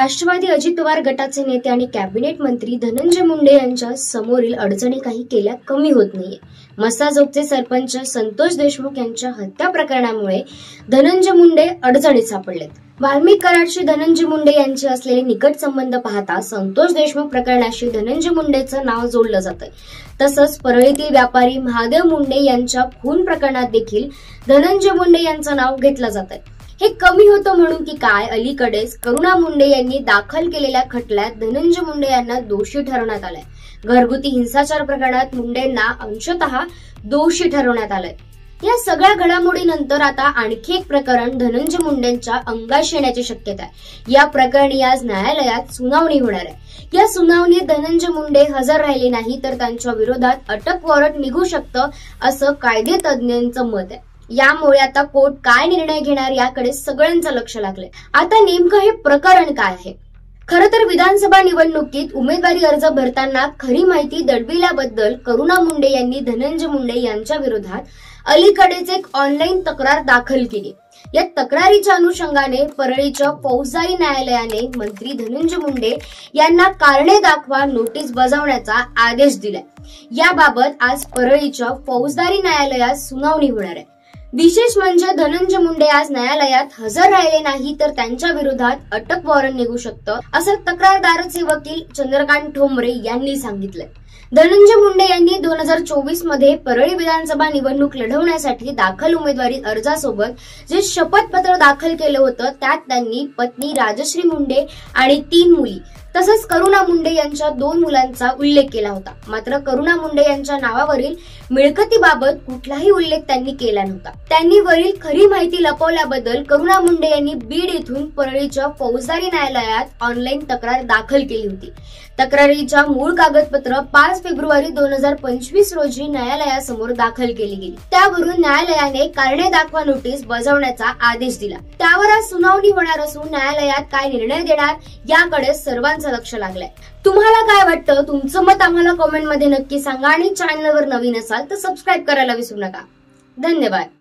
राष्ट्रवादी अजित पवार गटाचे नेते आणि कॅबिनेट मंत्री धनंजय मुंडे यांच्या समोरील अडचणी काही केल्या कमी होत नाहीये। मसाजोगचे सरपंच संतोष देशमुख यांच्या हत्या प्रकरणामुळे धनंजय मुंडे अडचणीत सापडलेत। वाल्मिक कराडशी धनंजय मुंडे यांचे असलेले निकट संबंध पाहता संतोष देशमुख प्रकरणाशी धनंजय मुंडेचं नाव जोडलं जातंय। तसंच परळीतील व्यापारी महादेव मुंडे यांच्या खून प्रकरणात देखील धनंजय मुंडे यांचं नाव घेतलं जातंय। हे कमी होतं म्हणून की काय, अलीकडेच करुणा मुंडे यांनी दाखल केलेल्या खटल्यात धनंजय मुंडे यांना दोषी ठरवण्यात आलंय। घरगुती हिंसाचार प्रकरणात मुंडेंना अंशतः दोषी ठरवण्यात आलंय। या सगळ्या घडामोडीनंतर आता आणखी एक प्रकरण धनंजय मुंडेंच्या अंगाशी येण्याची शक्यता आहे। या प्रकरणी आज न्यायालयात सुनावणी होणार आहे। या सुनावणीत धनंजय मुंडे हजर राहिले नाही तर त्यांच्या विरोधात अटक वॉरंट निघू शकतं असं कायदे तज्ज्ञांचं मत आहे। यामुळे आता कोर्ट काय निर्णय घेणार याकडे सगळ्यांचं लक्ष लागलंय। आता नेमकं हे प्रकरण काय आहे? खरं तर विधानसभा निवडणुकीत उमेदवारी अर्ज भरताना खरी माहिती दडविल्याबद्दल करुणा मुंडे यांनी धनंजय मुंडे यांच्या विरोधात अलीकडेच एक ऑनलाईन तक्रार दाखल केली। या तक्रारीच्या अनुषंगाने परळीच्या फौजदारी न्यायालयाने मंत्री धनंजय मुंडे यांना कारणे दाखवा नोटीस बजावण्याचा आदेश दिलाय। याबाबत आज परळीच्या फौजदारी न्यायालयात सुनावणी होणार आहे। विशेष म्हणजे धनंजय मुंडे आज न्यायालयात हजर राहिले नाही तर त्यांच्या विरोधात अटक वॉरंट निघू शकतं असं तक्रारदाराचे वकील चंद्रकांत ठोंबरे यांनी सांगितलंय। धनंजय मुंडे यांनी 2024 मध्ये परळी विधानसभा निवडणूक लढवण्यासाठी दाखल उमेदवारी अर्जासोबत जे शपथपत्र दाखल केलं होतं त्यात त्यांनी पत्नी राजश्री मुंडे आणि 3 मुली तसंच करुणा मुंडे यांच्या 2 मुलांचा उल्लेख केला होता। मात्र करुणा मुंडे यांच्या नावावरील मिळकतीबाबत कुठलाही उल्लेख त्यांनी केला नव्हता। त्यांनी वरील खरी माहिती लपवल्याबद्दल करुणा मुंडे यांनी बीड येथून परळीच्या फौजदारी न्यायालयात ऑनलाईन तक्रार दाखल केली होती। तक्रारीच्या मूळ कागदपत्र 5 फेब्रुवारी 2025 रोजी न्यायालयासमोर दाखल केली गेली। त्यावरून न्यायालयाने कारणे दाखवा नोटीस बजावण्याचा आदेश दिला। त्यावर आज सुनावणी होणार असून न्यायालयात काय निर्णय देणार याकडे सर्वांचं लक्ष लागलंय। तुम्हाला काय वाटतं? तुमचं मत आम्हाला कमेंटमध्ये नक्की सांगा आणि चॅनलवर नवीन असाल तर सबस्क्राईब करायला विसरू नका। धन्यवाद।